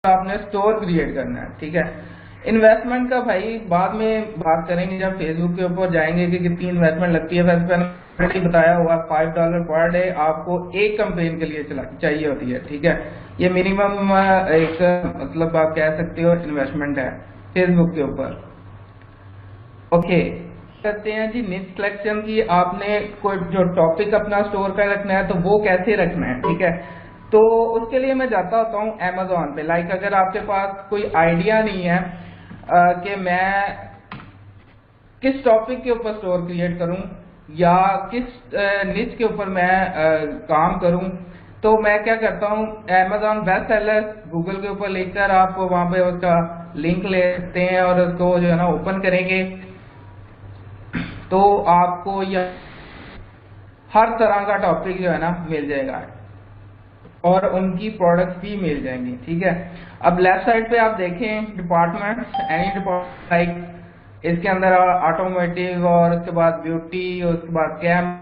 आपने store create करना है, ठीक है। इन्वेस्टमेंट का भाई बाद में बात करेंगे जब फेसबुक के ऊपर जाएंगे कि कितनी इन्वेस्टमेंट लगती है। वैसे मैंने ऑलरेडी बताया हुआ $5 पर डे आपको एक कंपेन के लिए चाहिए होती है, ठीक है। ये मिनिमम एक मतलब आप कह सकते हो इन्वेस्टमेंट है फेसबुक के ऊपर। ओके, करते हैं जी निच सिलेक्शन की। आपने कोई जो टॉपिक अपना स्टोर कर रखना है तो वो कैसे रखना है, ठीक है। तो उसके लिए मैं जाता होता हूँ Amazon पे। लाइक अगर आपके पास कोई आइडिया नहीं है कि मैं किस टॉपिक के ऊपर स्टोर क्रिएट करूं या किस निच के ऊपर मैं काम करूं, तो मैं क्या करता हूं, Amazon बेस्ट सेलर गूगल के ऊपर लिखकर आप वहां पे उसका लिंक ले सकते हैं और उसको जो है ना ओपन करेंगे तो आपको यह हर तरह का टॉपिक जो है ना मिल जाएगा और उनकी प्रोडक्ट्स भी मिल जाएंगी, ठीक है। अब लेफ्ट साइड पे आप देखें डिपार्टमेंट्स, एनी डिपार्टमेंट लाइक इसके अंदर ऑटोमोटिव और उसके बाद ब्यूटी और उसके बाद कैम,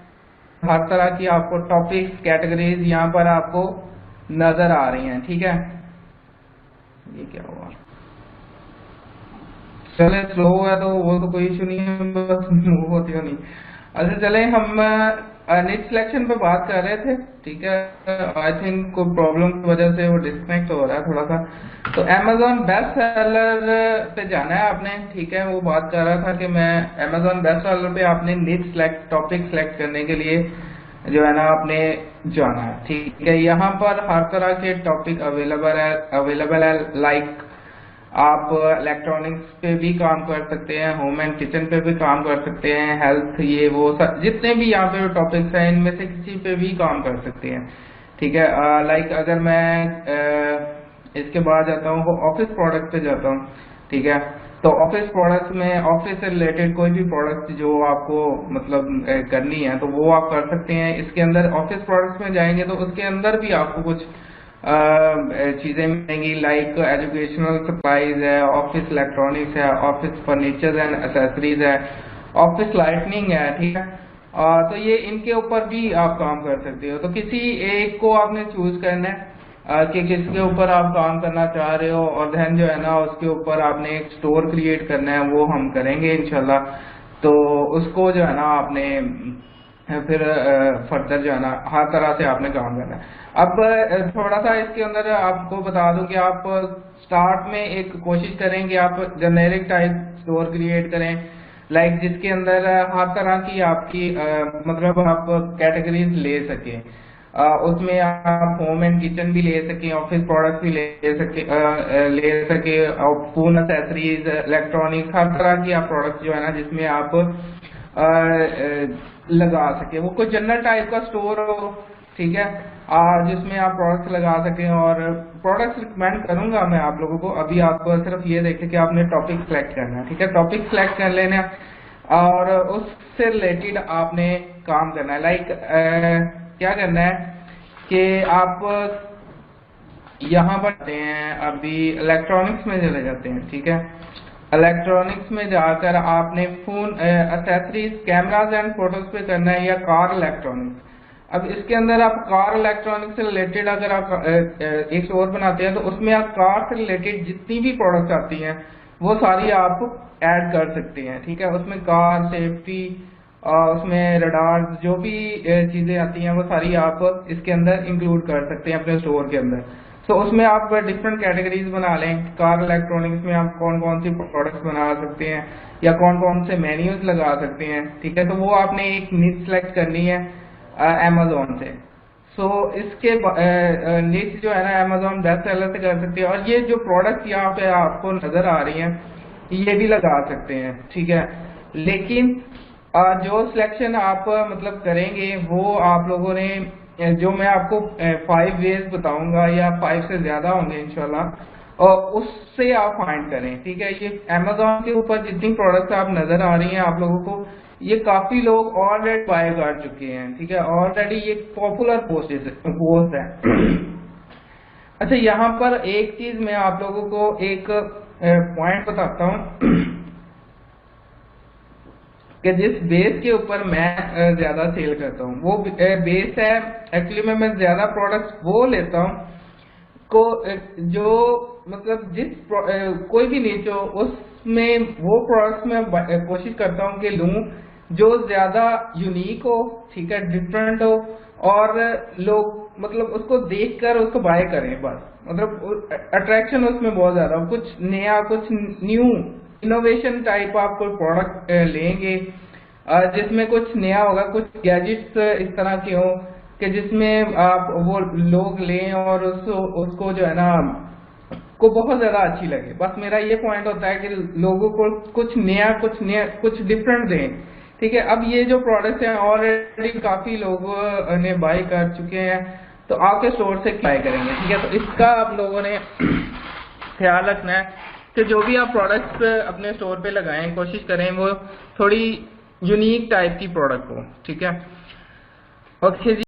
हर तरह की आपको टॉपिक्स कैटेगरीज यहाँ पर आपको नजर आ रही हैं, ठीक है। ये क्या हुआ, चले स्लो है तो वो तो कोई इशू नहीं है, बस मूव होती हो नहीं। अच्छा चले, हम निच सिलेक्शन पे बात कर रहे थे, ठीक है। आई थिंक कोई प्रॉब्लम की वजह से वो डिस्कनेक्ट हो रहा है थोड़ा सा। तो Amazon बेस्ट सेलर पे जाना है आपने, ठीक है। वो बात कर रहा था कि मैं Amazon बेस्ट सेलर पे आपने निच सिलेक्ट टॉपिक सिलेक्ट करने के लिए जो है ना आपने जाना है, ठीक है। यहाँ पर हर तरह के टॉपिक अवेलेबल है। लाइक आप इलेक्ट्रॉनिक्स पे भी काम कर सकते हैं, होम एंड किचन पे भी काम कर सकते हैं, हेल्थ, ये वो जितने भी यहाँ पे टॉपिक्स हैं इनमें से किसी पे भी काम कर सकते हैं, ठीक है। लाइक अगर मैं इसके बाद जाता हूँ ऑफिस प्रोडक्ट पे जाता हूँ, ठीक है। तो ऑफिस प्रोडक्ट्स में ऑफिस से रिलेटेड कोई भी प्रोडक्ट जो आपको मतलब करनी है तो वो आप कर सकते हैं। इसके अंदर ऑफिस प्रोडक्ट्स में जाएंगे तो उसके अंदर भी आपको कुछ चीजें मिलेंगी। लाइक एजुकेशनल सप्लाईज है, ऑफिस इलेक्ट्रॉनिक्स है, ऑफिस फर्नीचर एंड एसेसरीज है, ऑफिस लाइटनिंग है, ठीक है। तो ये इनके ऊपर भी आप काम कर सकते हो। तो किसी एक को आपने चूज करना है कि किसके ऊपर आप काम करना चाह रहे हो और देन जो है ना उसके ऊपर आपने एक स्टोर क्रिएट करना है, वो हम करेंगे इंशाल्लाह। तो उसको जो है ना आपने फिर फर्दर जो है ना हर तरह से आपने काम करना है। अब थोड़ा सा इसके अंदर आपको बता दूं कि आप स्टार्ट में एक कोशिश करें कि आप जेनेरिक टाइप स्टोर क्रिएट करें, लाइक जिसके अंदर हर तरह की आपकी मतलब आप कैटेगरीज ले सकें। उसमें आप होम एंड किचन भी ले सकें, ऑफिस प्रोडक्ट भी ले सके और फोन एसेसरीज, इलेक्ट्रॉनिक्स, हर तरह की आप प्रोडक्ट जो है ना जिसमें आप लगा सके, वो कोई जनरल टाइप का स्टोर हो, ठीक है। जिसमें आप प्रोडक्ट्स लगा सकें। और प्रोडक्ट्स रिकमेंड करूंगा मैं आप लोगों को। अभी आप सिर्फ ये देखें कि आपने टॉपिक सेलेक्ट करना है, ठीक है। टॉपिक सेलेक्ट कर लेना और उससे रिलेटेड आपने काम करना है। लाइक क्या करना है कि आप यहाँ पर आते हैं, अभी इलेक्ट्रॉनिक्स में चले जाते हैं, ठीक है। इलेक्ट्रॉनिक्स में जाकर आपने phone accessories, cameras and photos पे करना है या कार इलेक्ट्रॉनिक्स। अब इसके अंदर आप कार इलेक्ट्रॉनिक्स से रिलेटेड अगर आप एक स्टोर बनाते हैं तो उसमें आप कार से रिलेटेड जितनी भी प्रोडक्ट्स आती हैं वो सारी आप ऐड कर सकते हैं, ठीक है। उसमें कार सेफ्टी, उसमें रडार, जो भी चीजें आती हैं वो सारी आप इसके अंदर इंक्लूड कर सकते हैं अपने स्टोर के अंदर। तो उसमें आप डिफरेंट कैटेगरीज बना लें। कार इलेक्ट्रॉनिक्स में आप कौन कौन सी प्रोडक्ट्स बना सकते हैं या कौन कौन से मेन्यूज लगा सकते हैं, ठीक है। तो वो आपने एक निच सेलेक्ट करनी है Amazon से। सो इसके निच जो है ना Amazon बेस्ट सेलर से कर सकते हैं। और ये जो प्रोडक्ट यहाँ पे आपको नजर आ रही हैं ये भी लगा सकते हैं, ठीक है। लेकिन जो सिलेक्शन आप मतलब करेंगे वो आप लोगों ने जो मैं आपको 5 वेज बताऊंगा या 5 से ज्यादा होंगे इंशाल्लाह, और उससे आप फाइंड करें, ठीक है। ये Amazon के ऊपर जितनी प्रोडक्ट्स आप नजर आ रही हैं आप लोगों को, ये काफी लोग ऑलरेडी बाय कर चुके हैं, ठीक है। ऑलरेडी ये पॉपुलर पोस्ट है। अच्छा, यहाँ पर एक चीज मैं आप लोगों को एक पॉइंट बताता हूँ कि जिस बेस के ऊपर मैं ज्यादा सेल करता हूँ वो बेस है। एक्चुअली मैं ज्यादा प्रोडक्ट्स वो लेता हूँ को जो मतलब कोई भी नीच हो उसमें वो प्रोडक्ट्स में कोशिश करता हूँ कि लूं जो ज्यादा यूनिक हो, ठीक है, डिफरेंट हो, और लोग मतलब उसको देखकर उसको बाय करें बस। मतलब अट्रैक्शन उसमें बहुत ज्यादा हो, कुछ नया, कुछ न्यू इनोवेशन टाइप आप कोई प्रोडक्ट लेंगे जिसमें कुछ नया होगा, कुछ गैजेट्स इस तरह के हो कि जिसमें आप वो लोग लें और उसको जो है ना को बहुत ज्यादा अच्छी लगे। बस मेरा ये पॉइंट होता है कि लोगों को कुछ नया, कुछ डिफरेंट दें। ठीक है, अब ये जो प्रोडक्ट्स हैं ऑलरेडी काफी लोगों ने बाय कर चुके हैं, तो आपके स्टोर से बाय करेंगे। ठीक है, तो इसका आप लोगों ने ख्याल रखना है कि जो भी आप प्रोडक्ट्स अपने स्टोर पे लगाएं, कोशिश करें वो थोड़ी यूनिक टाइप की प्रोडक्ट हो। ठीक है, ओके जी।